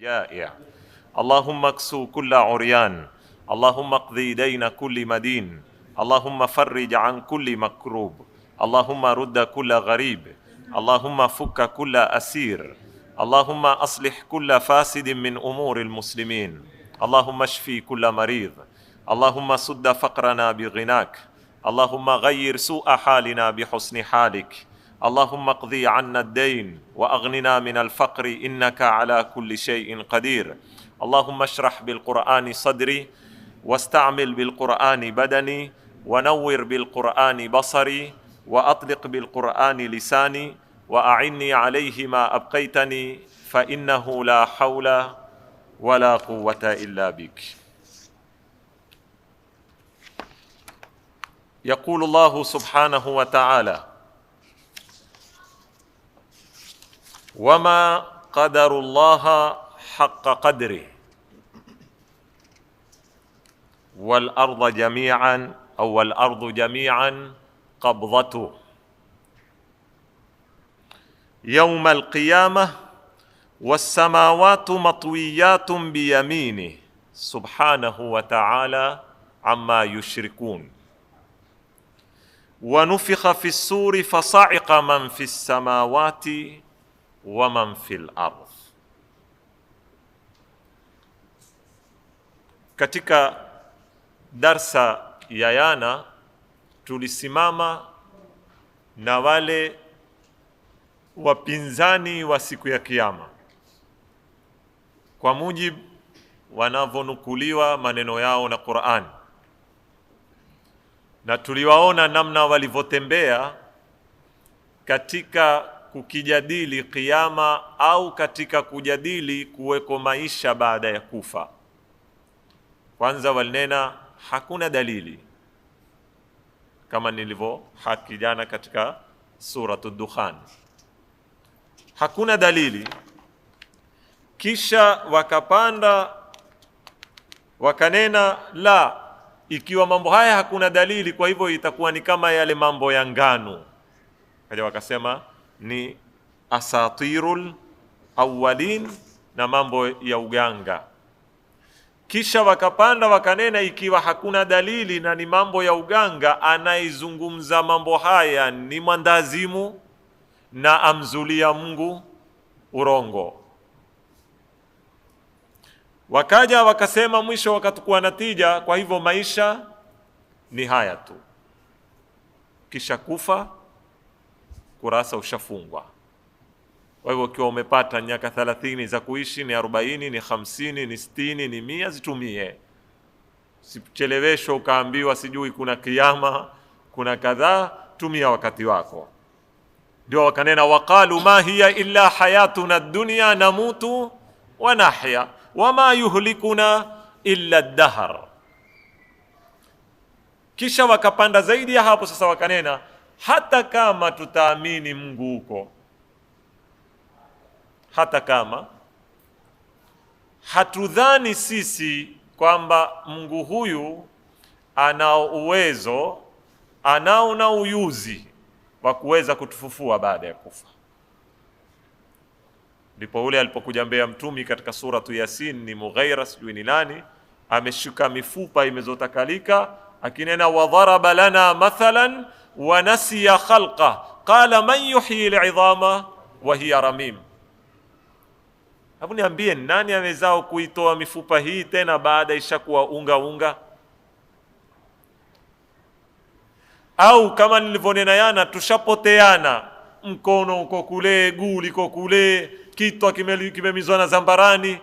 جائع اللهم اكسو كل عريان اللهم اقضي دين كل مدين اللهم فرج عن كل مكروب اللهم رد كل غريب اللهم فك كل أسير اللهم أصلح كل فاسد من أمور المسلمين اللهم اشفي كل مريض اللهم سد فقرنا بغناك اللهم غير سوء حالنا بحسن حالك اللهم اقضي عنا الدين وأغننا من الفقر إنك على كل شيء قدير اللهم اشرح بالقرآن صدري واستعمل بالقرآن بدني ونور بالقرآن بصري وأطلق بالقرآن لساني وأعني عليه ما أبقيتني فإنه لا حول ولا قوة إلا بك. يقول الله سبحانه وتعالى: وما قدر الله حق قدره والأرض جميعا أو الأرض جميعا قبضته يوم القيامة والسماوات مطويات بيمينه سبحانه وتعالى عما يشركون ونفخ في السور فصعق من في السماوات ومن في الأرض. Katika darsa ya yana tulisimama na wale wapinzani wa siku ya Kiyama kwa mujibu wanavyonukuliwa maneno yao na Qur'an, na tuliwaona namna walivyotembea katika kukijadili Kiyama au katika kujadili kuweko maisha baada ya kufa. Kwanza walinena hakuna dalili, kama nilivyohaki jana katika suratul Dukhan, hakuna dalili. Kisha wakapanda wakanena la, ikiwa mambo haya hakuna dalili, kwa hivyo itakuwa ni kama yale mambo ya ngano. Kaja wakasema ni asatirul awwalin na mambo ya uganga. Kisha wakapanda wakanena ikiwa hakuna dalili na ni mambo ya uganga, anaizungumza mambo haya ni mwandazimu na amzulia Mungu urongo. Wakaja wakasema mwisho wakatukua natija, kwa hivyo maisha ni haya tu, kisha kufa kurasa ushafungwa. Kwa hivyo ukiwa umepata miaka 30 za kuishi, ni 40, ni 50, ni 60, ni 100, zitumie. Sicheleweshwe ukaambiwa sijui kuna kiyama, kuna kadhaa, tumia wakati wako. Ndio wakanena waqalu ma hiya illa hayatuna ad-dunya namutu wa nahya wama yuhlikuna illa ad-dahr. Kisha wakapanda zaidi ya hapo sasa wakanena hata kama tutaamini Mungu huko, hata kama hatudhani sisi kwamba Mungu huyu anao uwezo, anao na uyuzi wa kuweza kutufufua baada ya kufa. Ndipo ule alipokuja mbea mtumi katika suratu Yasin, ni Mughaira sijui ni nani, ameshuka mifupa imezotakalika akinena wadharaba lana mathalan wa nasiya khalqa qala man yuhyi al'idhama wa hiya ramim. Hebu niambie, nani amezao kuitoa mifupa hii tena baada ishakuwa unga? Au kama nilivyonena yana, tushapoteana, mkono uko kule, guu liko kule, kitwa kimemizwa na zambarani.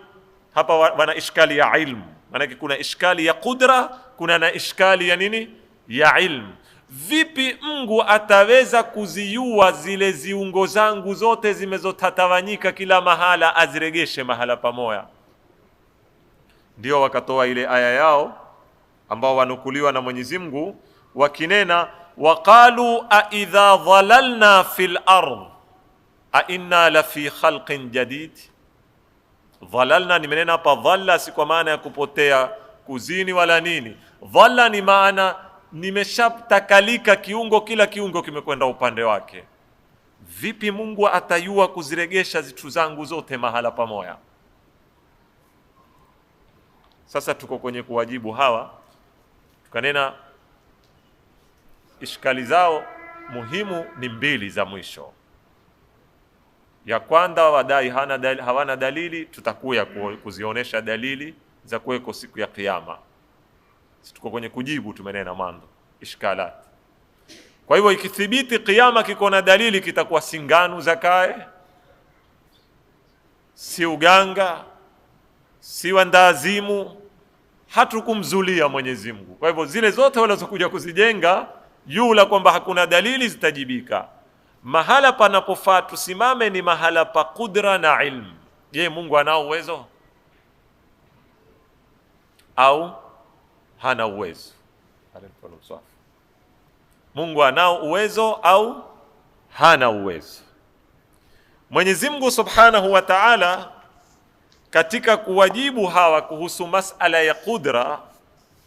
Hapa wana ishkali ya ilmu, maana kuna ishkali ya kudra, kuna na ishkali ya nini, ya ilmu. Vipi Mungu ataweza kuziua zile ziungo zangu zote zimezotatawanyika kila mahala, aziregeshe mahala pamoja? Ndio wakatoa ile aya yao ambao wanukuliwa na Mwenyezi Mungu wakinena waqalu a idha dhalalna fil ard a inna la fi khalqin jadid. Dhalalna nimenena hapa dhalla si kwa maana ya kupotea kuzini wala nini. Dhalla ni maana nimeshatakalika kiungo, kila kiungo kimekwenda upande wake. Vipi Mungu atayua kuziregesha zitu zangu zote mahala pamoja? Sasa tuko kwenye kuwajibu hawa, tukanena ishkali zao muhimu ni mbili za mwisho. Ya kwanza wadai hawana dalili, tutakuya kuzionesha dalili za kuweko siku ya Kiyama. Tuko kwenye kujibu, tumenena mando ishkalat. Kwa hivyo ikithibiti Kiyama kiko na dalili, kitakuwa singanu zakae, si uganga, si wandazimu, hatukumzulia Mwenyezi Mungu. Kwa hivyo zile zote walizokuja kuzijenga yula kwamba hakuna dalili zitajibika. Mahala panapofaa tusimame ni mahala pa kudra na ilmu. Je, Mungu anao uwezo au hana uwezo? Mungu anao uwezo au hana uwezo? Mwenyezi Mungu Subhanahu wa Ta'ala katika kuwajibu hawa kuhusu masala ya kudra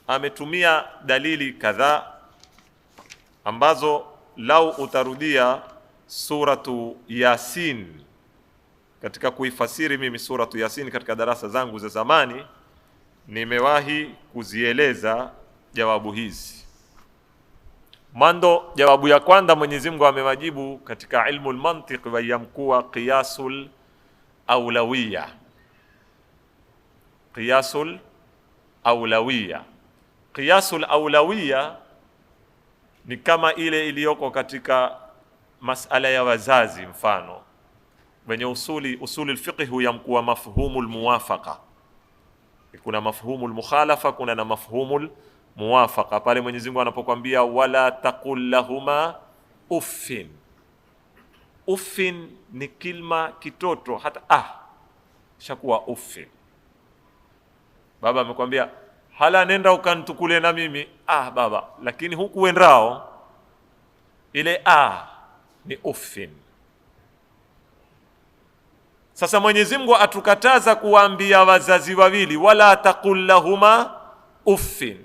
ametumia dalili kadhaa ambazo lau utarudia suratu Yasin katika kuifasiri mimi suratu Yasin katika darasa zangu za zamani, nimewahi kuzieleza jawabu hizi. Mando, jawabu ya kwanza Mwenyezi Mungu amewajibu katika ilmu al-mantiq wa yamkuwa qiyasul awlawiyya. Qiyasul awlawiyya, qiyasul awlawiyya ni kama ile iliyoko katika masala ya wazazi. Mfano wenye usuli al-fiqh yamkuwa mafhumul muwafaqa, kuna mafhumul mukhalafa, kuna na mafhumul muwafaqa. Pale Mwenyezi Mungu anapokuambia wala taqul lahuma uffin, uffin ni kilma kitoto, hata shakuwa uffin. Baba amekwambia hala nenda ukantukule na mimi, baba, lakini huku wendao ile ni uffin. Sasa Mwenyezi Mungu atukataza kuambia wazazi wawili wala taqul lahuma uffin.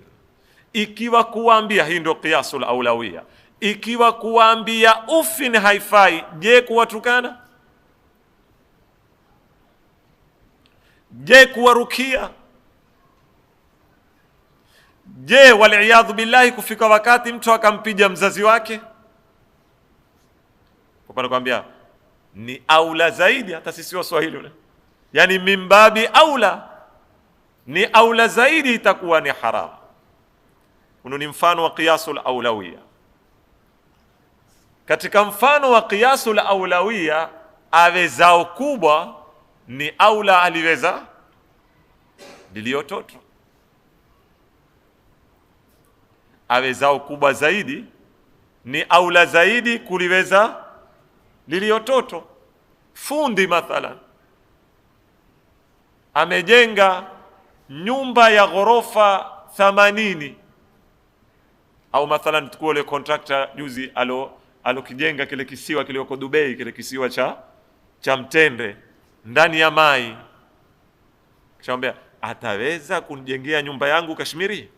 Ikiwa kuambia, hii ndio qiyasul awlawiyya, ikiwa kuambia uffin haifai, je kuwatukana? Je kuwarukia? Je waliyadhu billahi kufika wakati mtu akampiga mzazi wake? Kwa kwambia ni aula zaidi, hata sisi Waswahili yani mimbabi aula, ni aula zaidi, itakuwa ni haram. Huno ni mfano wa qiyasul awlawiyya. Katika mfano wa qiyasul awlawiyya, awezao kubwa ni aula aliweza liliototo, awezao kubwa zaidi ni aula zaidi kuliweza liliototo. Fundi mathalan amejenga nyumba ya ghorofa 80, au mathalan tukue ile contractor juzi alokijenga kile kisiwa kilioko Dubai, kile kisiwa cha Mtende ndani ya mai, kishamwambia ataweza kunijengea nyumba yangu Kashmiri?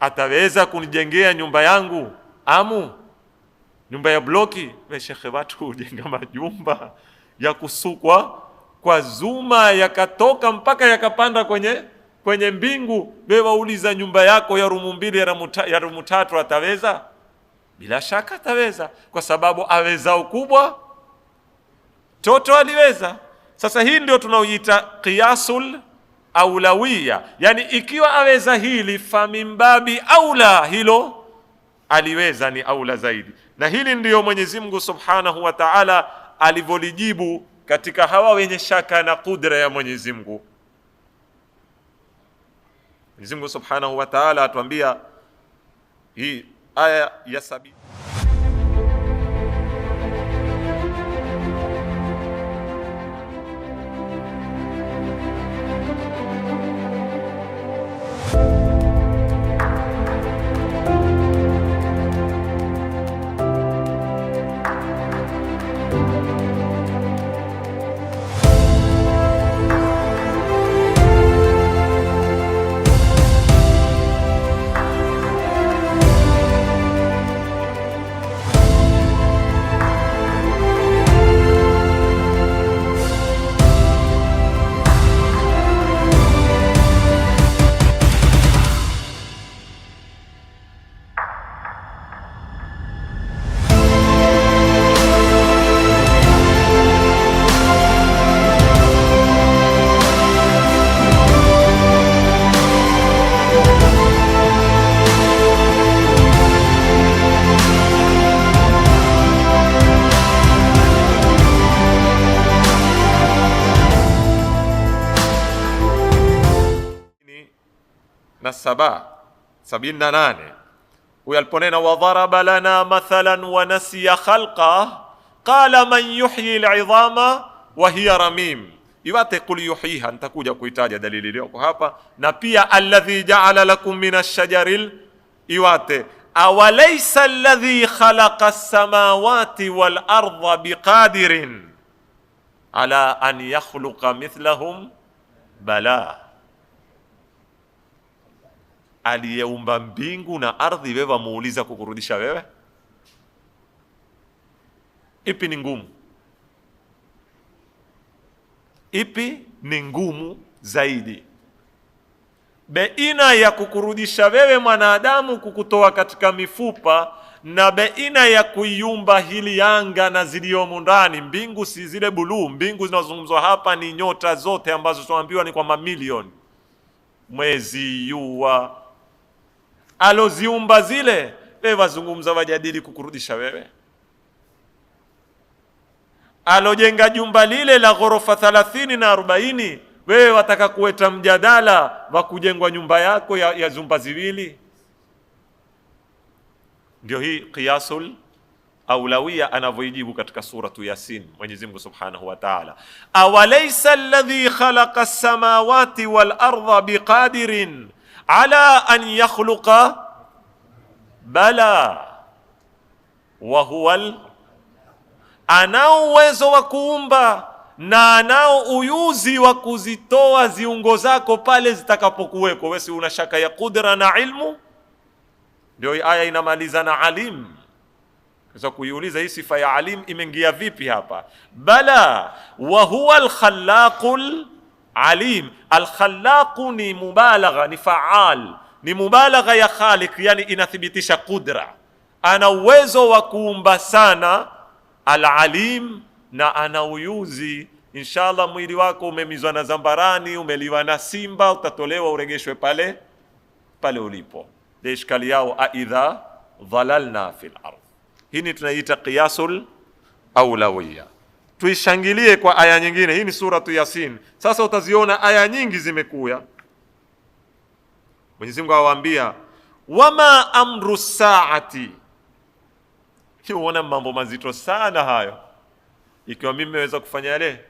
Ataweza kunijengea nyumba yangu Amu, nyumba ya bloki? We shekhe, watu hujenga majumba ya kusukwa kwa zuma yakatoka mpaka yakapanda kwenye mbingu. We wauliza nyumba yako ya rumu 2 ya rumu 3 ataweza? Bila shaka ataweza, kwa sababu aweza ukubwa toto aliweza. Sasa hii ndio tunaoita qiyasul awlawiyya, yani ikiwa aweza hili famimbabi aula hilo aliweza ni aula zaidi. Na hili ndiyo Mwenyezi Mungu Subhanahu wa Ta'ala alivyolijibu katika hawa wenye shaka na kudra ya Mwenyezi Mungu. Mwenyezi Mungu Subhanahu wa Ta'ala atuambia hii aya ya 70. 78. Huyu aliponena wadharaba lana mathalan wa nasiya khalqa qala man yuhyi al'idhama wa hiya ramim. Iwate qul yuhyiha, nitakuja kuitaja dalili iliyoko hapa, na pia alladhi ja'ala lakum minash shajaril, iwate awalaysa alladhi khalaqa as-samawati wal arda biqadirin ala an yakhluqa mithlahum bala. Aliyeumba mbingu na ardhi, wewe muuliza kukurudisha wewe? Ipi ni ngumu? Ipi ni ngumu zaidi baina ya kukurudisha wewe mwanadamu, kukutoa katika mifupa, na baina ya kuiumba hili anga na ziliomo ndani? Mbingu si zile buluu, mbingu zinazozungumzwa hapa ni nyota zote ambazo tunaambiwa ni kwa mamilioni, mwezi, jua, aloziumba zile. Wewe wazungumza, wajadili kukurudisha wewe? Alojenga jumba lile la ghorofa 30 na 40, wewe wataka kuweta mjadala wa kujengwa nyumba yako ya zumba ziwili? Ndio hii qiyasul aulawiyya anavyoijibu katika suratu Yasin Mwenyezi Mungu Subhanahu wa Ta'ala, awalaysa alladhi khalaqa as-samawati wal arda biqadirin ala an yakhluqa bala wa huwa, anao uwezo wa kuumba na anao uyuzi wa kuzitoa ziungo zako pale zitakapokuweko. Wewe si una shaka ya kudra na ilmu? Ndio aya inamaliza na alim. Sasa kuiuliza hii sifa ya alim imeingia vipi hapa? Bala wa huwa al-khallaqul alim. Al-khallaqu ni mubalagha, ni faal, ni mubalagha ya khaliq, yani inathibitisha kudra. Ana uwezo wa kuumba sana. Al-alim, na ana uyuzi. Inshallah mwili wako umemizwa na zambarani, umeliwa na simba, utatolewa uregeshwe pale pale ulipo. Ishkali yao aidha dhalalna fil ardh. Hii ni tunaita qiyasul aulawiyya. Tuishangilie kwa aya nyingine. Hii ni suratu Yasin. Sasa utaziona aya nyingi zimekuya. Mwenyezi Mungu awaambia wama amru saati. Unaona mambo mazito sana hayo. Ikiwa mimi naweza kufanya yale,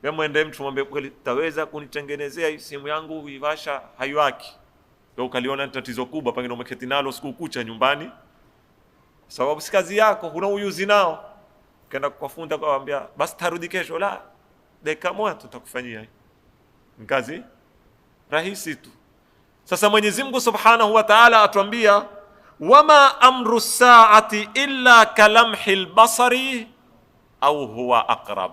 wewe mwende mtu mwambie kweli, taweza kunitengenezea hii simu yangu uiwasha haiwaki? Wewe ukaliona tatizo kubwa, pengine umeketi nalo siku kucha nyumbani, sababu si kazi yako, huna uyuzi nao. Kaenda kufundi akamwambia basi tarudi kesho, la dakika moja tutakufanyia. Ni kazi rahisi tu. Sasa Mwenyezi Mungu Subhanahu wa Ta'ala atuambia wama amru saati illa kalamhi albasari au huwa aqrab.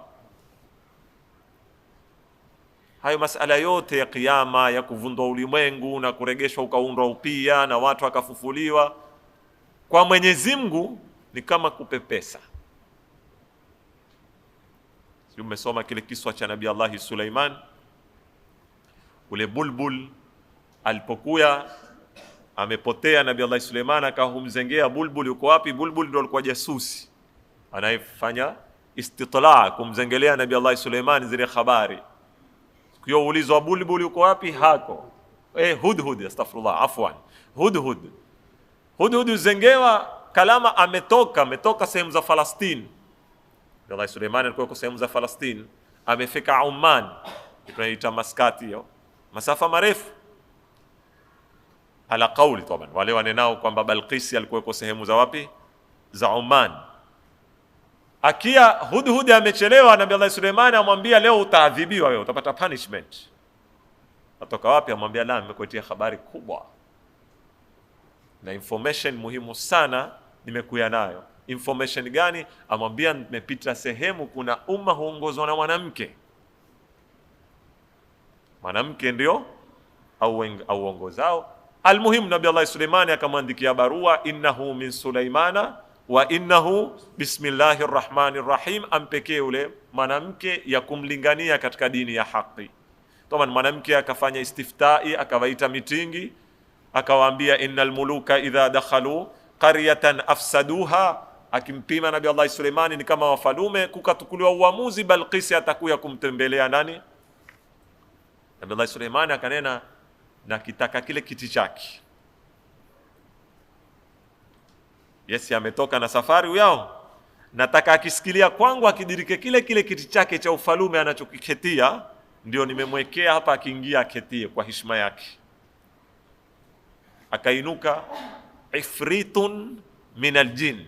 Hayo masala yote ya kiyama, ya kuvundwa ulimwengu na kuregeshwa ukaundwa upya na watu wakafufuliwa, kwa Mwenyezi Mungu ni kama kupepesa. Umesoma kile kiswa cha Nabii Allah Suleiman, ule bulbul alipokuya amepotea, Nabii Allah Suleiman akahumzengea bulbul, yuko wapi? Bulbul ndio alikuwa jasusi anayefanya istitla, kumzengelea Nabii Allah Suleiman zile habari. Kio ulizwa bulbul yuko wapi? Hako. Hudhud, astaghfirullah, afwan, hudhud zengewa kalama, ametoka sehemu za Palestina. Nabii Allah Suleiman alikuwa kwa sehemu za Palestina, amefika Oman, tunaita Maskati, hiyo masafa marefu. Ala kauli taban, wale wanenao kwamba Balqis alikuwa kwa sehemu za wapi? Za Oman. Akia hudhud amechelewa, Nabii Allah Suleiman amwambia leo utaadhibiwa wewe, utapata punishment. Atoka wapi? Amwambia la, nimekuletea habari kubwa na information muhimu sana nimekuja nayo. Information gani? Amwambia nimepita sehemu kuna umma huongozwa na mwanamke ndio au uongozao. Almuhimu Nabii Allah Suleimani akamwandikia barua, innahu min Sulaimana wa innahu bismillahir rahmanir rahim, ampekee ule mwanamke ya kumlingania katika dini ya haki. Toman mwanamke akafanya istiftai, akawaita mitingi, akawaambia innal muluka idha dakhalu qaryatan afsaduha. Akimpima Nabii Allah Suleimani ni kama wafalume, kukatukuliwa uamuzi Balqis atakuya kumtembelea nani? Nabii Allah Suleimani akanena na kitaka kile kiti chake. Yesi ametoka na safari uyao, nataka akisikilia kwangu akidirike kile kiti chake cha ufalume anachokiketia, ndio nimemwekea hapa, akiingia aketie kwa heshima yake. Akainuka ifritun min aljin,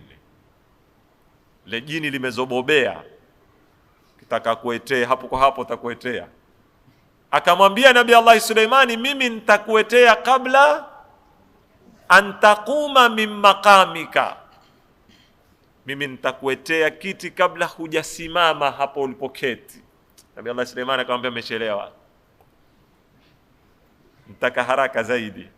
le jini limezobobea, kitaka kuetea hapo kwa hapo takuetea. Akamwambia Nabii Allah Suleimani, mimi nitakuetea kabla antakuma min maqamika, mimi nitakuetea kiti kabla hujasimama hapo ulipoketi. Nabii Allah Suleimani akamwambia, umechelewa, nitaka haraka zaidi.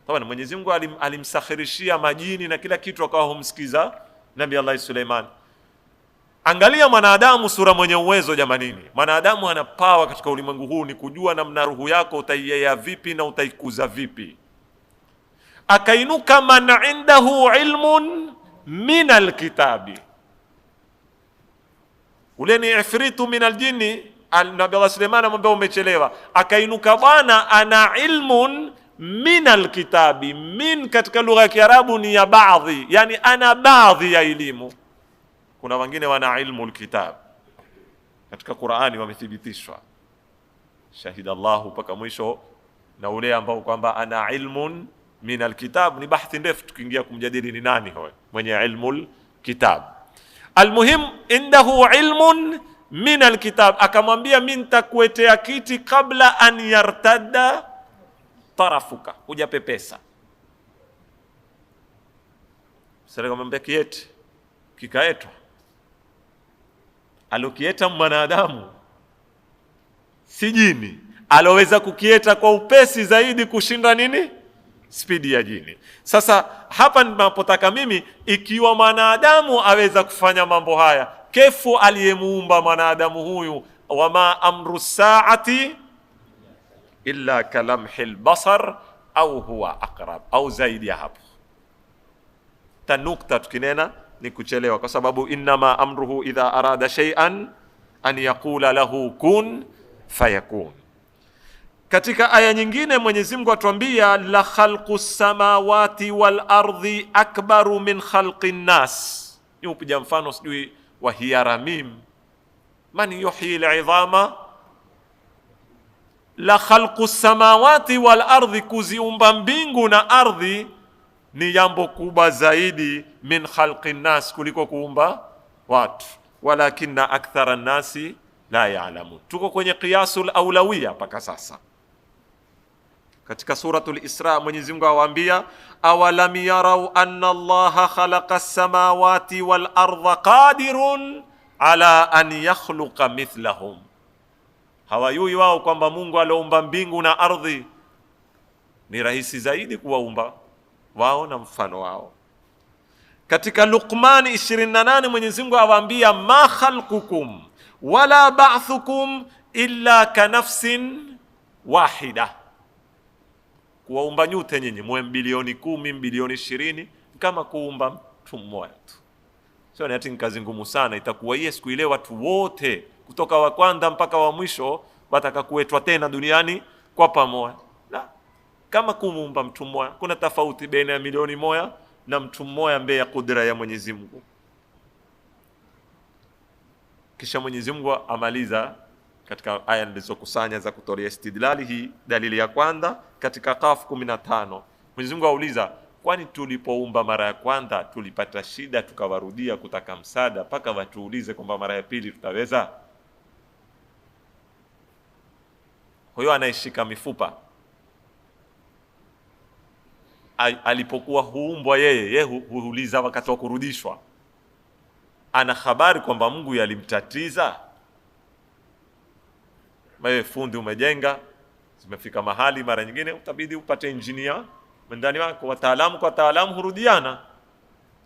Tawana Mwenyezi Mungu alimsakhirishia majini na kila kitu, akawa humsikiza Nabii Allah Suleimani. Angalia mwanadamu, sura mwenye uwezo jamanini. Mwanadamu ana pawa katika ulimwengu huu, ni kujua namna ruhu yako utaiea vipi na utaikuza vipi. Akainuka man indahu ilmun min alkitabi, ule ni ifritu min aljini. Nabii Allah Suleiman amwambia umechelewa. Akainuka bwana ana ilmun min alkitabi. Min katika lugha ya Kiarabu ni ya baadhi, yani ana baadhi ya elimu. Kuna wengine wana ilmu alkitab, katika Qur'ani wamethibitishwa shahida Allahu mpaka mwisho, na ule ambao kwamba ana ilmun min alkitab ni bahthi ndefu, tukiingia kumjadili ni nani huyo mwenye ilmu alkitab. Almuhim indahu ilmun min alkitab, akamwambia mimi nitakuetea kiti kabla an yartadda tarafuka, hujapepesa. Sasa akamwambia kiete, kikaetwa. Alokieta mwanadamu si jini, aloweza kukieta kwa upesi zaidi kushinda nini? Spidi ya jini. Sasa hapa ninapotaka mimi, ikiwa mwanadamu aweza kufanya mambo haya, kefu aliyemuumba mwanadamu huyu? Wama amru saati illa kalamhil basar au huwa aqrab, au zaidi ya hapo. Tanukta tukinena ni kuchelewa, kwa sababu innama amruhu idha arada shay'an an yaqula lahu kun fayakun. Katika aya nyingine Mwenyezi Mungu atuambia la khalqus samawati wal ardi akbaru min khalqin nas. Ni upiga mfano sijui wa hiyaramim, man yuhyi al'idhama. La khalqus samawati wal ardi, kuziumba mbingu na ardhi ni jambo kubwa zaidi min khalqin nas, kuliko kuumba watu. Walakinna akthara nasi la ya'lamun. Tuko kwenye qiyasul awlawiya mpaka sasa. Katika suratul Isra Mwenyezi Mungu awaambia awalam yarau anna Allaha khalaqa as-samawati wal arda qadirun ala an yakhluqa mithlahum, hawayui wao kwamba Mungu aliumba mbingu na ardhi ni rahisi zaidi kuwaumba wao na mfano wao. Katika Luqman 28 Mwenyezi Mungu awaambia ma khalqukum wala ba'thukum illa ka nafsin wahida, kuwaumba nyote nyinyi mwe bilioni 10 bilioni 20 kama kuumba mtu mmoja tu. Sio ni ati kazi ngumu sana. Itakuwa hiyo siku ile watu wote kutoka wa kwanza mpaka wa mwisho wataka kuetwa tena duniani kwa pamoja. Na kama kuumba mtu mmoja, kuna tofauti baina ya milioni moja na mtu mmoja mbele ya kudra ya Mwenyezi Mungu. Kisha Mwenyezi Mungu amaliza katika aya nilizokusanya za kutolea istidlali hii, dalili ya kwanza katika Qaf 15. Mwenyezi Mungu auliza, kwani tulipoumba mara ya kwanza tulipata shida tukawarudia kutaka msaada mpaka watuulize kwamba mara ya pili tutaweza? Huyo anaishika mifupa alipokuwa huumbwa yeye huuliza wakati wa kurudishwa, ana habari kwamba Mungu yalimtatiza. Wewe fundi umejenga, zimefika mahali mara nyingine utabidi upate engineer ndani wako, wataalamu kwa wataalamu hurudiana,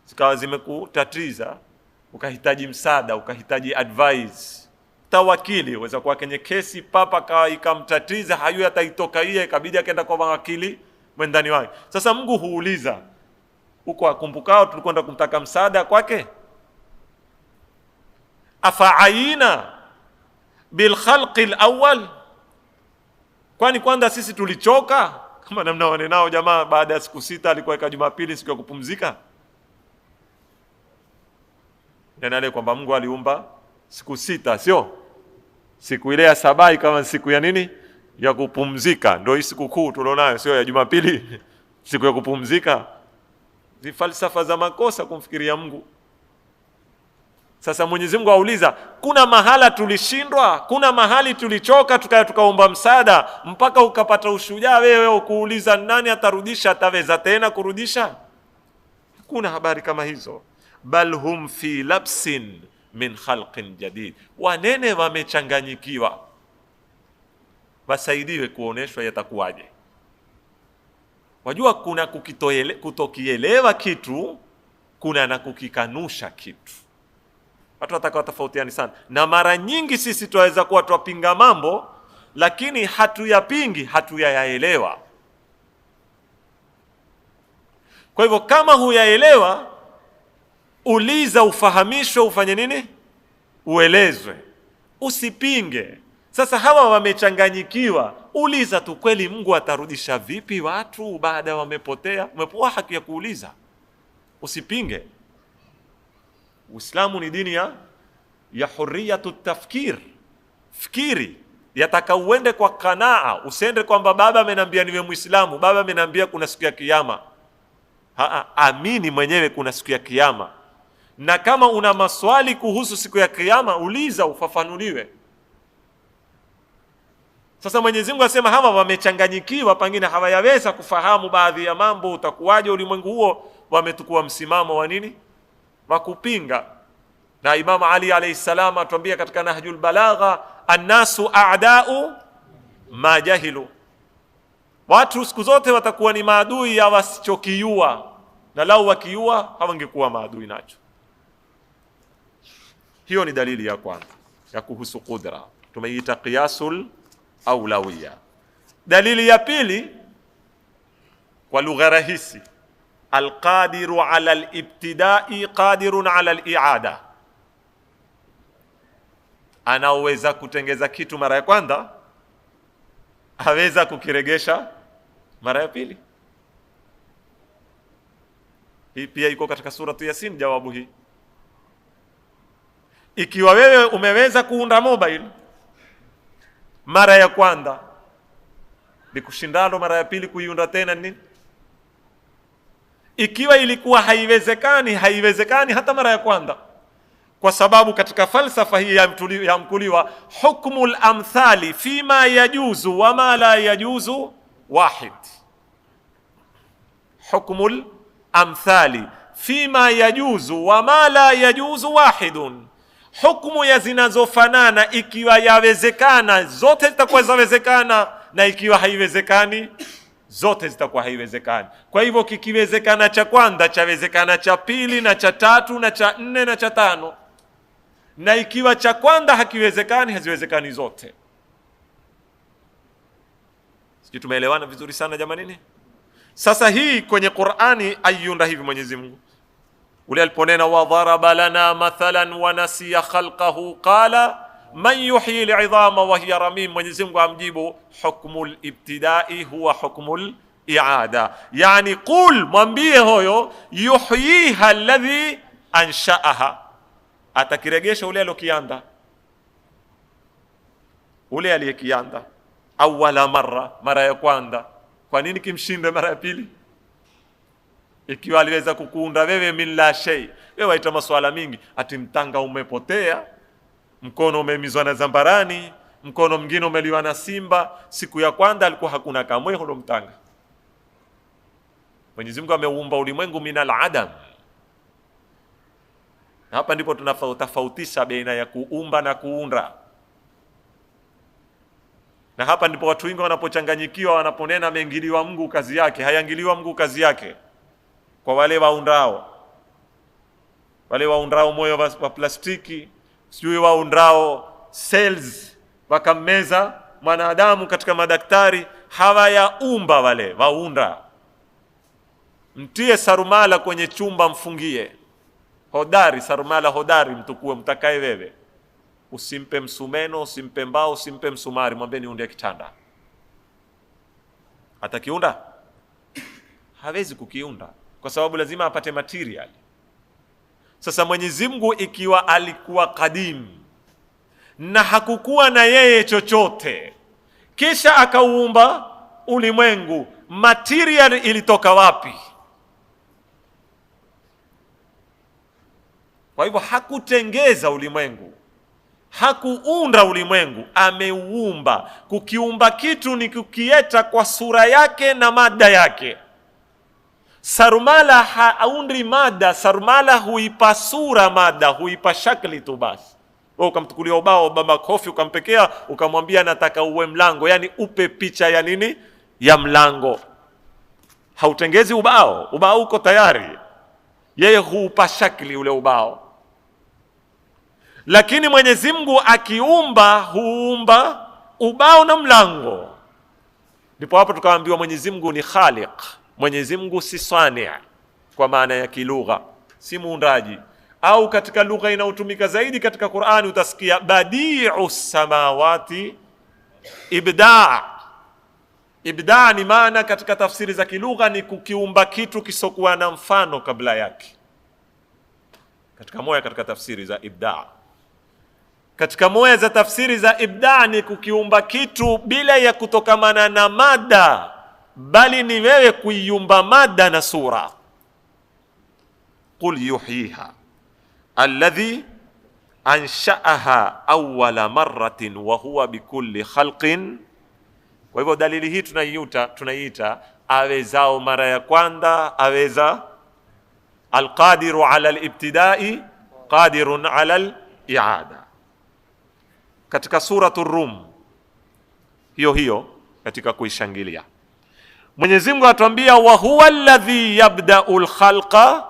zikawa zimekutatiza, ukahitaji msaada, ukahitaji advice. Tawakili waweza kuwa kwenye kesi papa kawa ikamtatiza, hayo ataitoka yeye, ikabidi akaenda kwa wakili mwendani wake. Sasa Mungu huuliza, uko akumbukao tulikwenda kumtaka msaada kwake? Afa'ayina bil khalqi al-awwal, kwani kwanza sisi tulichoka kama namna wanenao jamaa, baada ya siku 6 alikuwa ika Jumapili siku ya kupumzika. Yanale kwamba Mungu aliumba siku 6, sio siku ile ya saba kama siku ya nini, ya kupumzika. Ndio hii siku kuu tulionayo, sio ya Jumapili siku ya kupumzika. Ni falsafa za makosa kumfikiria Mungu. Sasa Mwenyezi Mungu auliza, kuna mahala tulishindwa, kuna mahali tulichoka tukaomba msaada mpaka ukapata ushujaa wewe ukuuliza nani atarudisha, ataweza tena kurudisha? Hakuna habari kama hizo. Bal hum fi labsin min khalqin jadid, wanene wamechanganyikiwa, wasaidiwe kuoneshwa yatakuwaje. Wajua kuna kutokielewa kitu, kuna na kukikanusha kitu. Watu watakao tofautiani sana, na mara nyingi sisi tuweza kuwa twapinga mambo lakini hatuyapingi, hatuyaelewa. Kwa hivyo kama huyaelewa, uliza, ufahamishwe, ufanye nini? Uelezwe, usipinge. Sasa hawa wamechanganyikiwa, uliza tu, kweli Mungu atarudisha vipi watu baada wamepotea? Umepewa haki ya kuuliza, usipinge. Uislamu ni dini ya hurriyatu tafkir. Fikiri, yataka uende kwa kanaa, usiende kwamba baba ameniambia niwe Muislamu, baba ameniambia kuna siku ya kiyama. Amini mwenyewe kuna siku ya kiyama, na kama una maswali kuhusu siku ya kiyama uliza, ufafanuliwe. Sasa Mwenyezi Mungu asema hawa wamechanganyikiwa, pengine hawayaweza kufahamu baadhi ya mambo, utakuwaje ulimwengu huo, wametukua msimamo wa nini? Wa kupinga. Na Imam Ali alayhi salam atuambia katika Nahjul Balagha, annasu a'da'u ma jahilu, watu siku zote watakuwa ni maadui ya wasichokijua, na lau wakiua hawangekuwa maadui nacho. Hiyo ni dalili ya kwanza ya kuhusu qudra, tumeita qiyasul aulawiyya. Dalili ya pili kwa lugha rahisi, alqadiru ala alibtidai qadirun ala aliada, anaweza kutengeza kitu mara ya kwanza, haweza kukiregesha mara ya pili. Hii pia iko katika suratu Yasin, jawabu hii. Ikiwa wewe umeweza kuunda mobile mara ya kwanza, bikushindano mara ya pili kuiunda tena nini? Ikiwa ilikuwa haiwezekani hata mara ya kwanza, kwa sababu katika falsafa hii ya mkuliwa, hukmul amthali fima yajuzu wa ma la yajuzu wahid. Hukmul amthali fima yajuzu wa ma la yajuzu wahidun, hukumu ya zinazofanana ikiwa yawezekana zote zitakuwa zawezekana, na ikiwa haiwezekani zote zitakuwa haiwezekani. Kwa hivyo kikiwezekana cha kwanza chawezekana cha pili na cha tatu na cha nne na cha tano, na ikiwa cha kwanza hakiwezekani haziwezekani zote. Sisi tumeelewana vizuri sana jamanini. Sasa hii kwenye Qur'ani aiunda hivi Mwenyezi Mungu ule aliponena, wa dharaba lana mathalan wa nasiya khalqahu qala man yuhyi al'idhama wa hiya ramim. Mwenyezi Mungu amjibu, hukmul ibtidai huwa hukmul i'ada, yani qul, mwambie hoyo, yuhyiha alladhi ansha'aha, atakiregesha ule alokianda, ule aliyekianda awala mara ya kwanza. Kwa nini kimshinde mara ya pili? Ikiwa aliweza kukuunda wewe min la shay. Wewe waita maswala mingi, ati mtanga umepotea, mkono umemizwa na zambarani, mkono mwingine umeliwa na simba. Siku ya kwanza alikuwa hakuna kamwe hulo mtanga. Mwenyezi Mungu ameumba ulimwengu minal adam. Na hapa ndipo tunatofautisha baina ya kuumba na kuunda. Na hapa ndipo watu wengi wanapochanganyikiwa, wanaponena ameingiliwa Mungu kazi yake. Hayangiliwa Mungu kazi yake. Kwa wale waundao moyo wa plastiki, sijui waundao cells wakameza mwanadamu katika madaktari, hawayaumba wale waunda. Mtie sarumala kwenye chumba, mfungie hodari, sarumala hodari, mtukue mtakae wewe, usimpe msumeno, usimpe mbao, usimpe msumari, mwambie niunde kitanda. Atakiunda? Hawezi kukiunda, kwa sababu lazima apate material. Sasa Mwenyezi Mungu ikiwa alikuwa kadim na hakukuwa na yeye chochote, kisha akauumba ulimwengu, material ilitoka wapi? Kwa hivyo hakutengeza ulimwengu, hakuunda ulimwengu, ameuumba. Kukiumba kitu ni kukieta kwa sura yake na mada yake. Sarumala haundi mada, sarumala huipa sura mada, huipa shakli tu basi. Wewe ukamtukulia ubao baba kofi ukampekea ukamwambia nataka uwe mlango, yani upe picha ya nini? Ya mlango. Hautengezi ubao, ubao uko tayari, yeye huupa shakli ule ubao. Lakini Mwenyezi Mungu akiumba huumba ubao na mlango. Ndipo hapo tukaambiwa Mwenyezi Mungu ni Khaliq. Mwenyezi Mungu si sani' kwa maana ya kilugha, si muundaji. Au katika lugha inayotumika zaidi katika Qur'ani utasikia badi'u samawati, ibda'. Ibda' ni maana katika tafsiri za kilugha ni kukiumba kitu kisokuwa na mfano kabla yake. Katika moja katika tafsiri za ibda', katika moja za tafsiri za ibda' ni kukiumba kitu bila ya kutokamana na mada, bali ni wewe kuiumba mada na sura. Qul yuhyiha alladhi ansha'aha awwala marratin wa huwa bikulli khalqin. Kwa hivyo dalili hii tunaiita awezao mara ya kwanza, aweza alqadiru ala alibtidai qadirun ala aliada. Katika suratu Rum hiyo katika kuishangilia Mwenyezi Mungu atuambia wa huwa alladhi yabda'u al-khalqa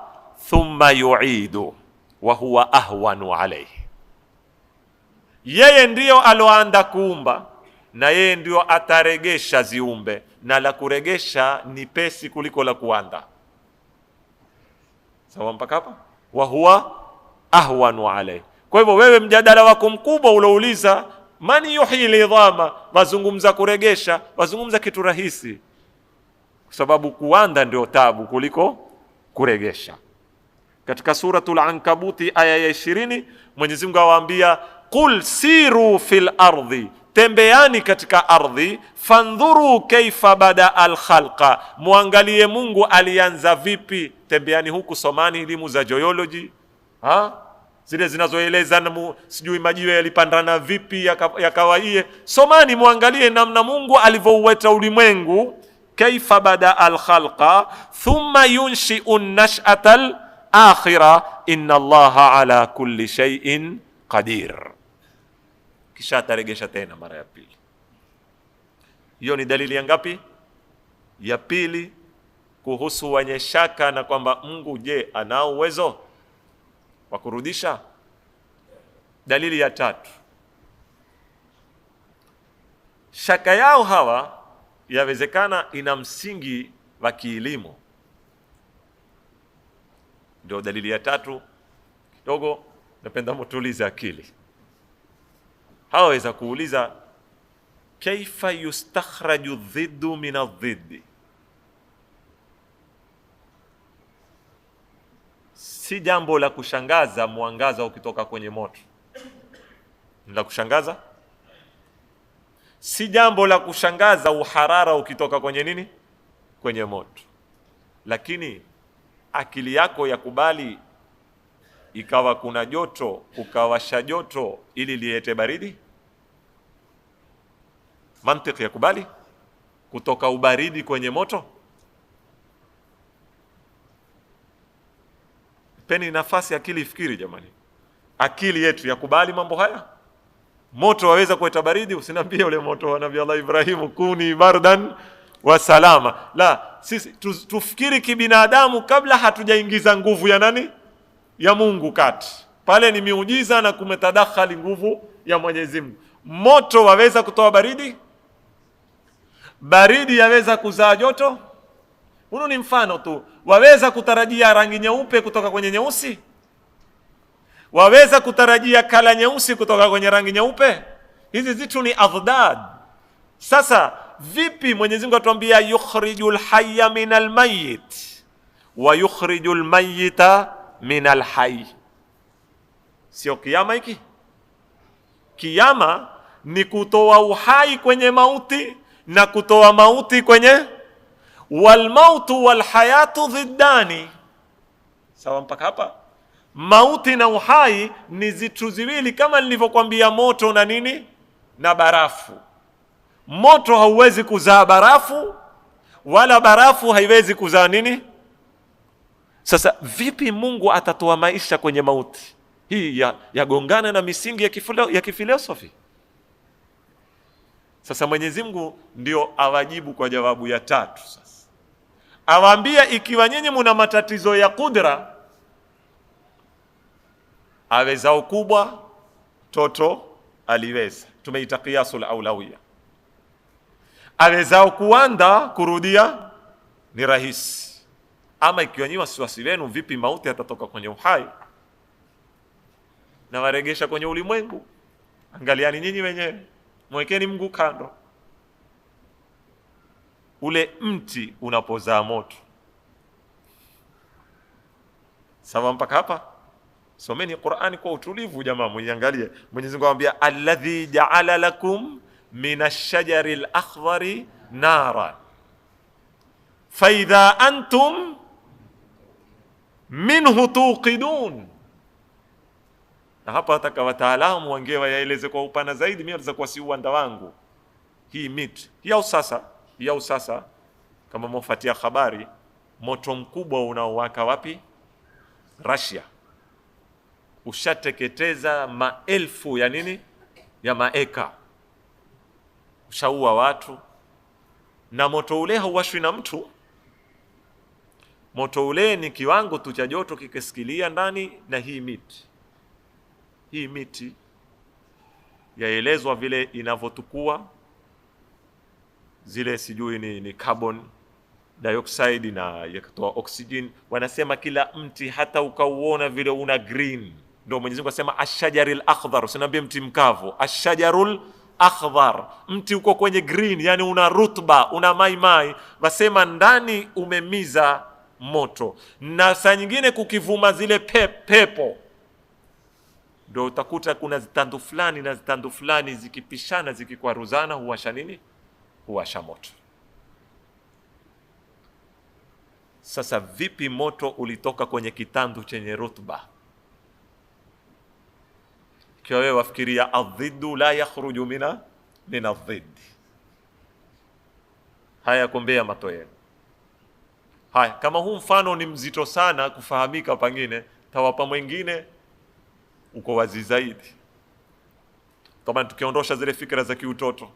thumma yu'idu wa huwa ahwanu alayhi. Yeye ndiyo aloanda kuumba na yeye ndiyo ataregesha ziumbe, na la kuregesha ni pesi kuliko la kuanda. Sawa mpaka hapa? Wa huwa ahwanu alayhi. Kwa hivyo wewe mjadala wako mkubwa ulouliza mani yuhyi al-idhama, wazungumza kuregesha, wazungumza kitu rahisi, kwa sababu kuanda ndio tabu kuliko kuregesha. Katika suratul Ankabuti aya ya 20 Mwenyezi Mungu awaambia qul siru fil ardi, tembeani katika ardhi, fandhuru kaifa bada al khalqa, muangalie Mungu alianza vipi. Tembeani huku, somani elimu za geology, zile zinazoeleza sijui majiwe yalipandana vipi yakawaie. Somani muangalie namna Mungu alivyouweta ulimwengu, kaifa bada al khalqa thumma yunshi'u an-nash'ata al-akhira inna Allaha ala kulli shay'in qadir. Kisha ataregesha tena mara ya pili. Hiyo ni dalili ya ngapi? Ya pili, kuhusu wenye shaka na kwamba Mungu je anao uwezo wa kurudisha. Dalili ya tatu, shaka yao hawa yawezekana ina msingi wa kielimu. Ndio dalili ya tatu, kidogo napenda mtulize akili. Hawaweza kuuliza kaifa yustakhraju dhiddu min adh-dhiddi. Si jambo la kushangaza mwangaza ukitoka kwenye moto. Ni la kushangaza? Si jambo la kushangaza uharara ukitoka kwenye nini? Kwenye moto. Lakini akili yako yakubali ikawa kuna joto, ukawasha joto ili liete baridi? Mantiki yakubali kutoka ubaridi kwenye moto? Peni nafasi akili ifikiri jamani. Akili yetu yakubali mambo haya? Moto waweza kuleta baridi? Usiniambie ule moto wa Nabii Allah Ibrahim, kuni bardan wa salama. La, sisi tufikiri kibinadamu kabla hatujaingiza nguvu ya nani? Ya Mungu kati. Pale ni miujiza na kumetadakhali nguvu ya Mwenyezi Mungu. Moto waweza kutoa baridi? Baridi yaweza kuzaa joto? Huu ni mfano tu. Waweza kutarajia rangi nyeupe kutoka kwenye nyeusi? Waweza kutarajia kala nyeusi kutoka kwenye rangi nyeupe? Hizi zitu ni adhdad. Sasa Vipi Mwenyezi Mungu atuambia yukhrijul hayya minal mayyit wa yukhrijul mayyita minal hayy? Sio kiyama hiki? Kiyama ni kutoa uhai kwenye mauti na kutoa mauti kwenye wal mautu wal hayatu dhiddani. Sawa mpaka hapa? Mauti na uhai ni zitu ziwili, kama nilivyokuambia moto na nini na barafu. Moto hauwezi kuzaa barafu wala barafu haiwezi kuzaa nini. Sasa vipi Mungu atatoa maisha kwenye mauti? Hii yagongana na misingi ya kifilosofi. Sasa Mwenyezi Mungu ndio awajibu kwa jawabu ya tatu. Sasa awaambia, ikiwa nyinyi muna matatizo ya kudra, aweza ukubwa toto aliweza, tumeita qiyasul aulawiyya. Aweza kuanda kurudia ni rahisi. Ama ikiwa nyinyi wasiwasi wenu vipi mauti atatoka kwenye uhai na waregesha kwenye ulimwengu, angaliani nyinyi wenyewe, mwekeni Mungu kando. Ule mti unapozaa moto, sawa mpaka hapa? Someni Qur'ani kwa utulivu jamaa, mwiangalie. Mwenyezi Mungu anambia alladhi ja'ala lakum minash-shajari al-akhdari nara fa idha antum minhu tuqidun. Na hapa wataka wataalamu wangewa yaeleze kwa upana zaidi, mimi naweza kuwa si uwanda wangu. Hii miti hii au sasa kama mwafuatia habari, moto mkubwa unaowaka wapi? Russia. Ushateketeza maelfu ya nini ya maeka, ushaua watu. Na moto ule hauwashwi na mtu. Moto ule ni kiwango tu cha joto kikisikilia ndani. Na hii miti yaelezwa vile inavyotukua zile sijui ni carbon dioxide na yakatoa oxygen. Wanasema kila mti hata ukauona vile una green, ndio Mwenyezi Mungu asema ash-shajaril akhdhar. Usiniambie mti mkavu, ash-shajarul akhdhar, mti uko kwenye green, yani una rutba, una mai, wasema ndani umemiza moto. Na saa nyingine kukivuma zile pepo, ndio utakuta kuna zitandu fulani na zitandu fulani zikipishana, zikikwaruzana, huwasha nini? Huwasha moto. Sasa vipi moto ulitoka kwenye kitandu chenye rutba? Ikiwa wewe wafikiria adhiddu la yakhruju min adhidd. Haya kumbea matoe. Haya, kama huu mfano ni mzito sana kufahamika, pengine tawapa mwingine uko wazi zaidi. Kama tukiondosha zile fikra za kiutoto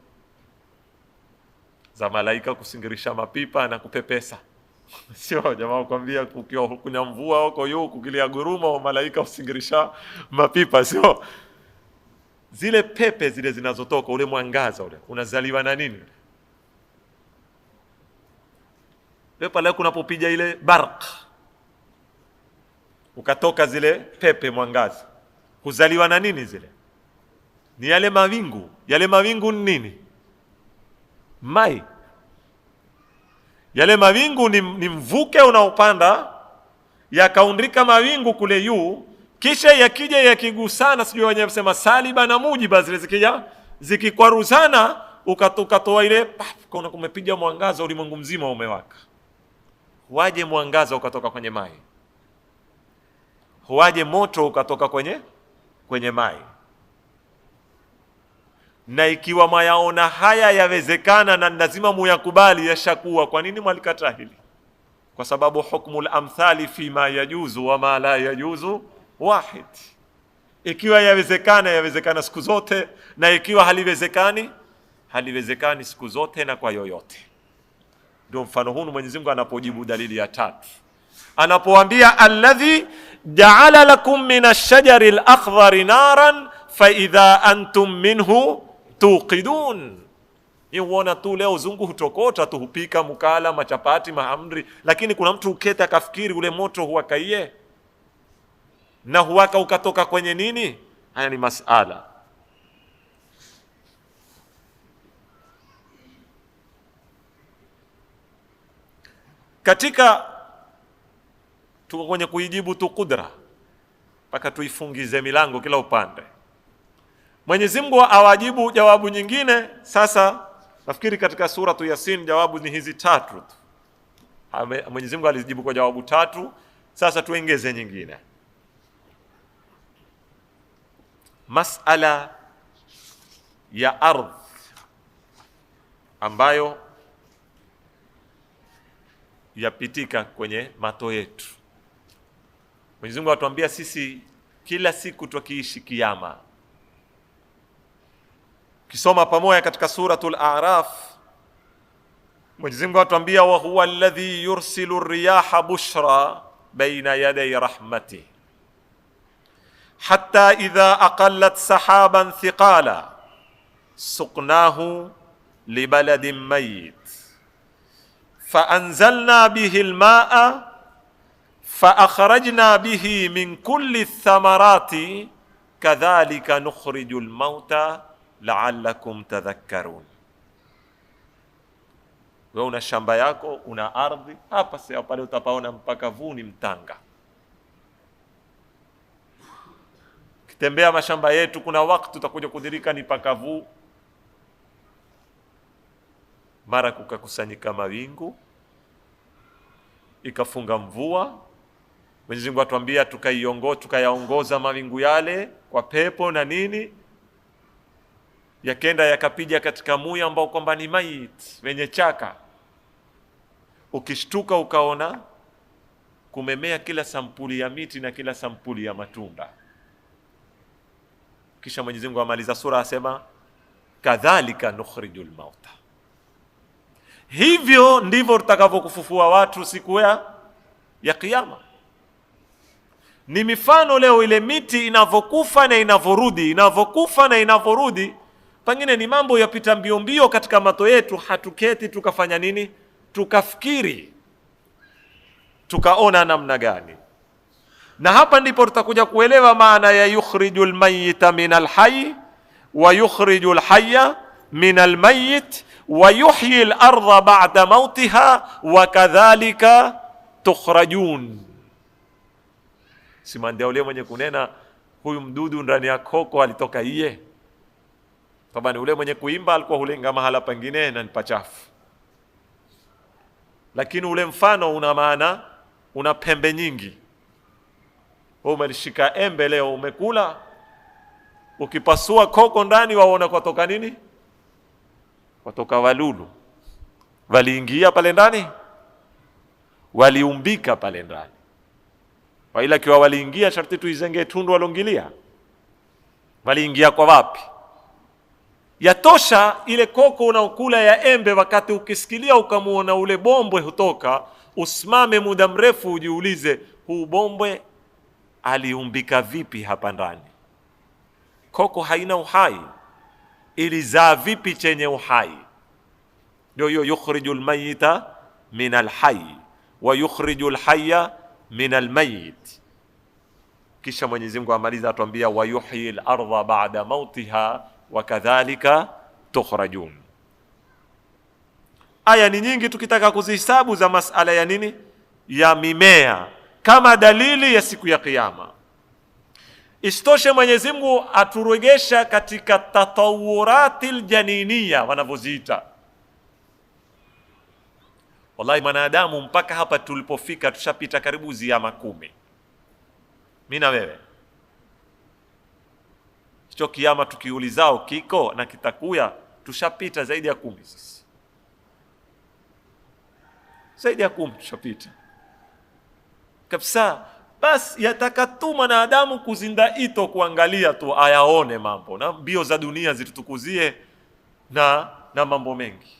za malaika kusingirisha mapipa na kupepesa. Sio jamaa kuambia kukiwa kuna mvua huko yu kukilia guruma wa malaika usingirisha mapipa, sio. Zile pepe zile zinazotoka, ule mwangaza ule unazaliwa na nini? Pepa leo kunapopiga ile barq, ukatoka zile pepe mwangaza, kuzaliwa na nini zile? Ni yale mawingu. Yale mawingu ni nini? Mai. Yale mawingu ni mvuke unaopanda yakaundika mawingu kule juu, kisha yakija yakigusana, sijui wenyewe wasema saliba na mujiba, zile zikija zikikwaruzana, ukatoa ile kuna kumepiga mwangaza, ulimwengu mzima umewaka. Huaje mwangaza ukatoka kwenye mai? Huaje moto ukatoka kwenye mai? Na ikiwa mayaona haya yawezekana na lazima muyakubali, yashakuwa, kwa nini mwalikataa hili? Kwa sababu hukmul amthali fi ma yajuzu wa ma la yajuzu wahid. Ikiwa yawezekana siku zote, na ikiwa haliwezekani siku zote na kwa yoyote. Ndio mfano huu Mwenyezi Mungu anapojibu dalili ya tatu, anapoambia alladhi ja'ala lakum minash-shajari al-akhdhari naran fa idha antum minhu tuqidun. Uona tu leo zungu hutokota tu, hupika mukala, machapati, mahamri, lakini kuna mtu uketa kafikiri ule moto huwakaiye na huwaka ukatoka kwenye nini? Haya ni masala. katika tuko kwenye kuijibu tu kudra mpaka tuifungize milango kila upande. Mwenyezi Mungu awajibu jawabu nyingine. Sasa nafikiri katika suratu Yasin jawabu ni hizi tatu tu. Mwenyezi Mungu alijibu kwa jawabu tatu, sasa tuongeze nyingine. Masala ya ardhi ambayo yapitika kwenye mato yetu. Mwenyezi Mungu atuambia sisi kila siku tukiishi kiyama. Kisoma pamoja katika suratul A'raf, Mwenyezi Mungu atuambia wa huwa alladhi yursilu riyaha bushra baina yaday rahmatihi hatta idha aqallat sahaban thiqala suqnahu libaladin mayit فأنزلنا به الماء فأخرجنا به من كل الثمرات كذلك نخرج الموتى لعلكم تذكرون. Wewe una shamba yako, una ardhi hapa, sasa pale utapaona mpaka vuni mtanga. Kitembea mashamba yetu, kuna wakati utakuja kudirika ni pakavu, mara kukakusanyika mawingu ikafunga mvua. Mwenyezi Mungu atuambia tukayaongoza mawingu yale kwa pepo na nini, yakenda yakapija katika muya ambao kwamba ni mayit wenye chaka. Ukishtuka ukaona kumemea kila sampuli ya miti na kila sampuli ya matunda. Kisha Mwenyezi Mungu amaliza sura asema kadhalika nukhrijul mauta, hivyo ndivyo tutakavyokufufua watu siku ya kiyama. Ni mifano leo ile miti inavyokufa na inavyorudi, inavyokufa na inavyorudi. Pengine ni mambo yapita mbio mbio katika mato yetu, hatuketi tukafanya nini, tukafikiri, tukaona namna gani. Na hapa ndipo tutakuja kuelewa maana ya yukhrijul mayyita minal hayy wa yukhrijul hayya minal mayyit wa yuhyi al-ardha ba'da mautiha wa kadhalika tukhrajun. Simandia ule mwenye kunena huyu mdudu ndani ya koko alitoka iye. Tabani ule mwenye kuimba alikuwa hulenga mahala pengine na ni pachafu. Lakini ule mfano una maana, una pembe nyingi. Wewe umelishika embe leo umekula, ukipasua koko ndani waona kwatoka nini? Watoka walulu. Waliingia pale ndani, waliumbika pale ndani. Waila kiwa waliingia sharti tuizenge tundu walongilia. Waliingia kwa wapi? Yatosha ile koko unaokula ya embe, wakati ukisikilia ukamuona ule bombwe hutoka, usimame muda mrefu ujiulize huu bombwe aliumbika vipi hapa ndani? Koko haina uhai, ilizaa vipi chenye uhai? Ndio hiyo yukhrijul mayyita minal hayy wa yukhrijul hayya minal mayyit. Kisha Mwenyezi Mungu amaliza atuambia wa yuhyil ardha ba'da mautiha wa kadhalika tukhrajun. Aya ni nyingi tukitaka kuzihesabu za masala ya nini, ya mimea kama dalili ya siku ya kiyama. Istoshe Mwenyezi Mungu aturegesha katika tatawuratil janiniya wanavyoziita. Wallahi mwanadamu mpaka hapa tulipofika tushapita karibu ziyama 10. Mimi na wewe. Hicho kiyama tukiulizao kiko na kitakuya, tushapita zaidi ya 10 sisi. Zaidi ya 10 tushapita. Kabisa, basi yatakatu mwanadamu kuzinda ito kuangalia tu ayaone mambo na mbio za dunia zitutukuzie na mambo mengi.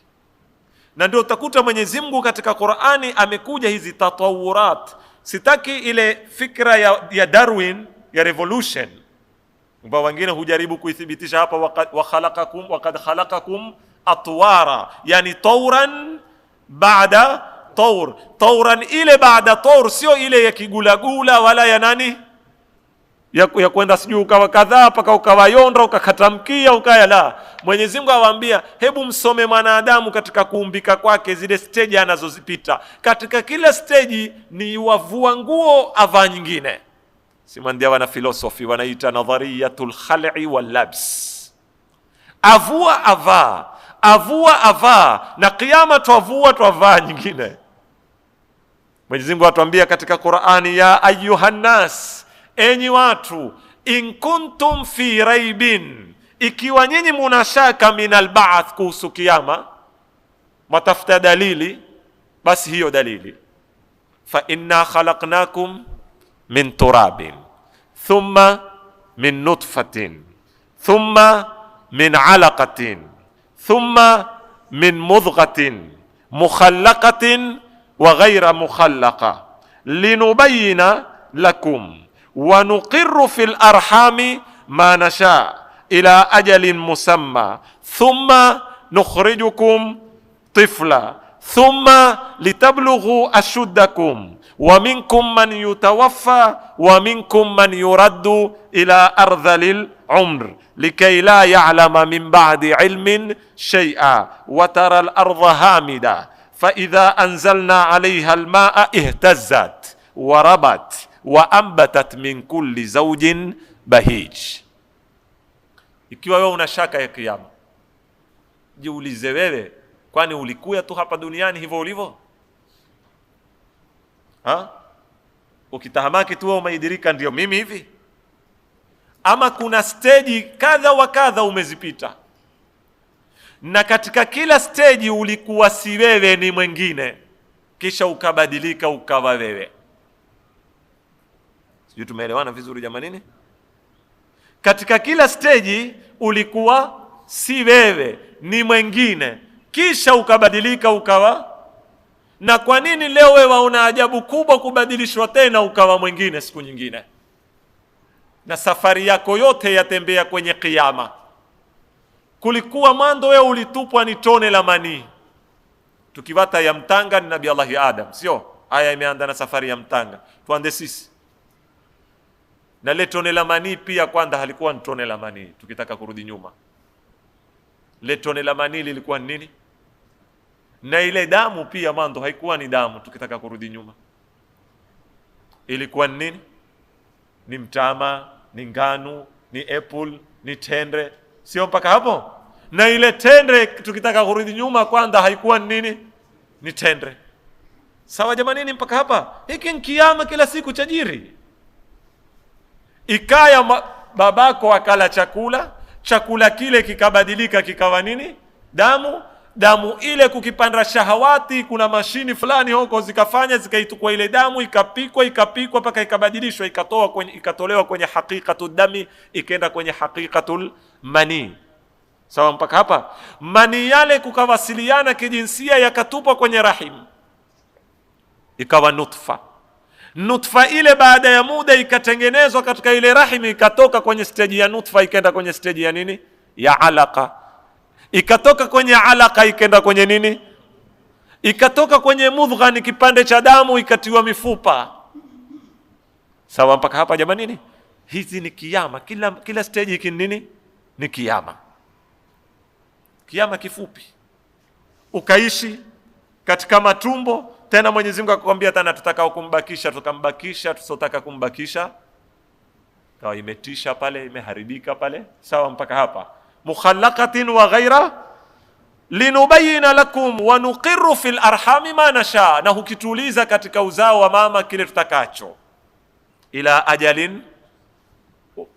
Na ndio utakuta Mwenyezi Mungu katika Qur'ani amekuja hizi tatawurat. Sitaki ile fikra ya Darwin ya revolution, ambao wengine hujaribu kuithibitisha hapa, waqad khalaqakum atwara, yani tawran baada tawr. Tawran ile baada tawr, sio ile ya kigulagula wala ya nani, ya kwenda sijui ukawa kadhaa paka ukawa yonda ukakatamkia ukaya. La, Mwenyezi Mungu awaambia hebu msome mwanadamu katika kuumbika kwake, zile stage anazozipita. Katika kila stage ni wavua nguo avaa nyingine. Simandia wana filosofi wanaita nadhariyatul khal'i wal labs. Avua avaa, avua avaa, na kiyama tuavua tuavaa nyingine. Mwenyezi Mungu atuambia katika Qur'ani, ya ayuhan nas, enyi watu, in kuntum fi raibin, ikiwa nyinyi munashaka minal ba'th, kuhusu kiyama, matafuta dalili, basi hiyo dalili. Fa inna khalaqnakum min turabin thumma min nutfatin thumma min alaqatin thumma min mudghatin mukhallaqatin wa ghayra mukhallaqa linubayyina lakum wa nuqirru fil arhami ma nasha ila ajalin musamma thumma nukhrijukum tifla thumma litablughu ashuddakum wa minkum man yutawaffa wa minkum man yuraddu ila ardhalil umr likay la ya'lama min ba'di ilmin shay'a wa tara al-ardha hamida fa idha anzalna 'alayha al-ma'a ihtazzat wa rabat wa ambatat min kulli zawjin bahij. Ikiwa wewe una shaka ya kiyama, jiulize wewe, kwani ulikuwa tu hapa duniani hivyo ulivyo? Ukitahamaki tu umeidirika ndio mimi hivi, ama kuna stage kadha wa kadha umezipita, na katika kila stage ulikuwa si wewe, ni mwingine, kisha ukabadilika ukawa wewe. Sijui tumeelewana vizuri jamanini? Katika kila stage ulikuwa si wewe, ni mwingine, kisha ukabadilika ukawa. Na kwa nini leo wewe una ajabu kubwa kubadilishwa tena ukawa mwingine siku nyingine? Na safari yako yote yatembea kwenye kiyama. Kulikuwa mwanzo wewe ulitupwa ni tone la manii, tukivata ya mtanga ni Nabii Allah Adam, sio? Aya imeanza na safari ya mtanga, tuande sisi na le tone la manii pia. Kwanza halikuwa ni tone la manii, tukitaka kurudi nyuma, le tone la manii lilikuwa ni nini? Na ile damu pia mwanzo haikuwa ni damu, tukitaka kurudi nyuma, ilikuwa ni nini? Ni mtama, ni ngano, ni apple, ni tendre, sio? Mpaka hapo. Na ile tendre tukitaka kurudi nyuma kwanza haikuwa ni nini? Ni tendre. Sawa jamanini mpaka hapa? Hiki ni kiyama kila siku chajiri. Ikaya babako akala chakula kile kikabadilika kikawa nini? Damu ile kukipanda shahawati, kuna mashini fulani huko zikafanya zikaitukua ile damu ikapikwa mpaka ikabadilishwa ikatolewa kwenye haqiqatul dami ikaenda kwenye haqiqatul mani. Sawa mpaka hapa? Mani yale kukawasiliana kijinsia yakatupwa kwenye rahim, ikawa nutfa ile baada ya muda ikatengenezwa katika ile rahim, ikatoka kwenye stage ya nutfa ikaenda kwenye stage ya nini? Ya alaqa. Ikatoka kwenye alaka ikaenda kwenye nini? Ikatoka kwenye mudgha, ni kipande cha damu, ikatiwa mifupa. Sawa mpaka hapa jamanini? Hizi ni kiyama. Kila stage hiki nini? Ni kiyama. Kiyama kifupi. Ukaishi katika matumbo, tena Mwenyezi Mungu akakwambia tena tutakao kumbakisha tukambakisha, tusotaka kumbakisha kawa imetisha pale, imeharibika pale. Sawa mpaka hapa? Mukhallaqatin wa ghaira linubayina lakum wa nuqirru fil arhami ma nasha, na hukituliza katika uzao wa mama kile tutakacho, ila ajalin,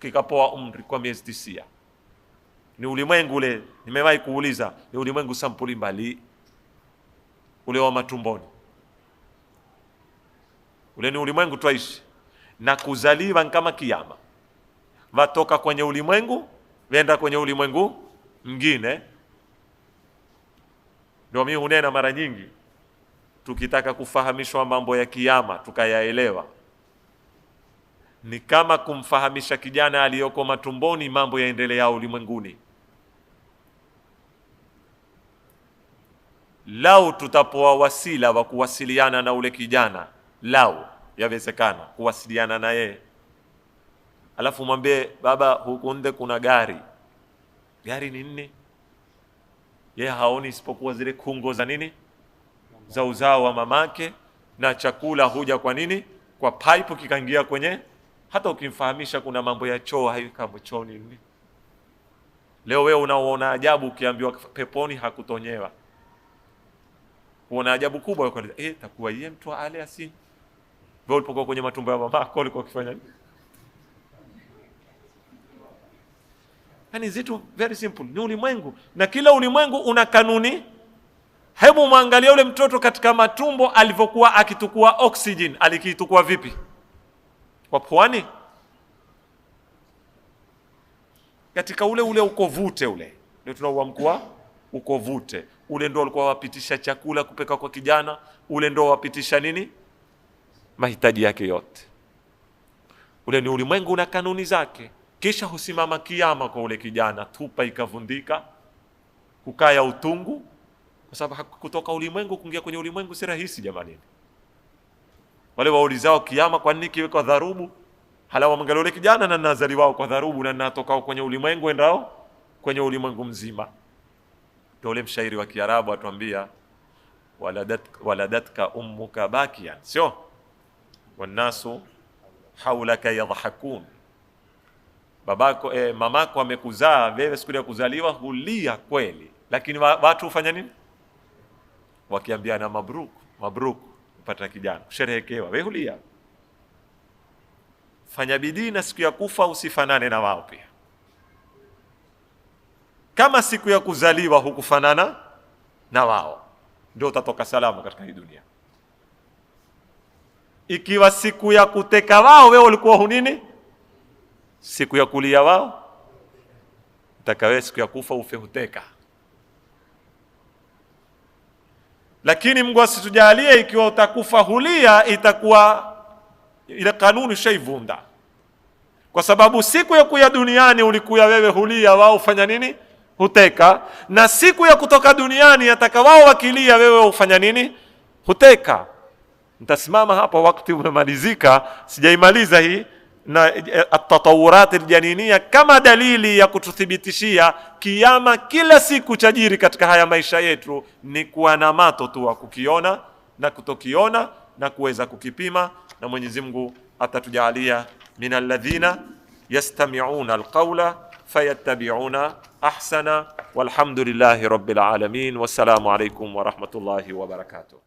kikapoa umri kwa miezi 9. Ni ulimwengu ule, nimewahi kuuliza, ni ulimwengu sampuli mbali ule wa matumboni. Ule ni ulimwengu twaishi, na kuzaliwa kama kiyama. Watoka kwenye ulimwengu wenda kwenye ulimwengu mwingine. Ndio mimi hunena mara nyingi, tukitaka kufahamishwa mambo ya kiyama tukayaelewa, ni kama kumfahamisha kijana aliyoko matumboni mambo yaendelea ulimwenguni. Lau tutapoa wasila wa kuwasiliana na ule kijana, lau yawezekana kuwasiliana na yeye, alafu mwambie baba, huku nje kuna gari ni nini? Yeye haoni isipokuwa zile kungo za nini, za uzao wa mamake, na chakula huja kwa nini, kwa pipe kikaingia kwenye. Hata ukimfahamisha kuna mambo ya choo, haikamo choo nini. Leo wewe unaona ajabu ukiambiwa peponi hakutonyewa, unaona ajabu kubwa kwa takuwa yeye mtu ale asi. Wewe ulipokuwa kwenye matumbo ya mamako ulikuwa ukifanya nini? Yani zitu very simple, ni ulimwengu, na kila ulimwengu una kanuni. Hebu muangalia ule mtoto katika matumbo alivyokuwa akitukua oxygen, alikitukua vipi? Kwa puani? Katika ule ukovute ule ndio tunauamkua ukovute ule, ndio alikuwa wapitisha chakula kupeka kwa kijana ule, ndio wapitisha nini, mahitaji yake yote. Ule ni ulimwengu una kanuni zake. Kisha husimama kiyama kwa ule kijana, tupa ikavundika, kukaya utungu, kwa sababu kutoka ulimwengu kuingia kwenye ulimwengu si rahisi jamani. Wale waulizao kiyama kwa nini kiwekwa dharubu, hala wamwangalia ule kijana na nazaliwao kwa dharubu na natoka kwenye ulimwengu endao kwenye ulimwengu mzima. Ndio ule mshairi wa Kiarabu atuambia, waladatka ummuka bakian, sio wanasu haulaka yadhahakun. Babako mamako amekuzaa wewe, siku ya kuzaliwa hulia kweli, lakini watu hufanya nini? Wakiambiana mabruk mabruk, upata kijana kusherehekewa, wewe hulia. Fanya bidii na siku ya kufa usifanane na wao pia. Kama siku ya kuzaliwa hukufanana na wao, ndio utatoka salama katika hii dunia. Ikiwa siku ya kuteka wao wewe ulikuwa hunini, siku ya kulia wao, utakawe siku ya kufa ufe huteka. Lakini Mungu asitujalie ikiwa utakufa hulia, itakuwa ile kanuni shaivunda. Kwa sababu siku ya kuya duniani ulikuya wewe hulia, wao ufanya nini? Huteka. Na siku ya kutoka duniani yataka wao wakilia, wewe ufanya nini? Huteka. Nitasimama hapa, wakati umemalizika, sijaimaliza hii na at-tatawurat al-janiniya kama dalili ya kututhibitishia kiyama kila siku chajiri katika haya maisha yetu, ni kuwa na mato tu wa kukiona na kutokiona na kuweza kukipima. Na Mwenyezi Mungu atatujalia minal ladhina yastami'una alqawla fayattabi'una ahsana. Walhamdulillahi rabbil alamin. Wassalamu alaykum wa rahmatullahi wa barakatuh.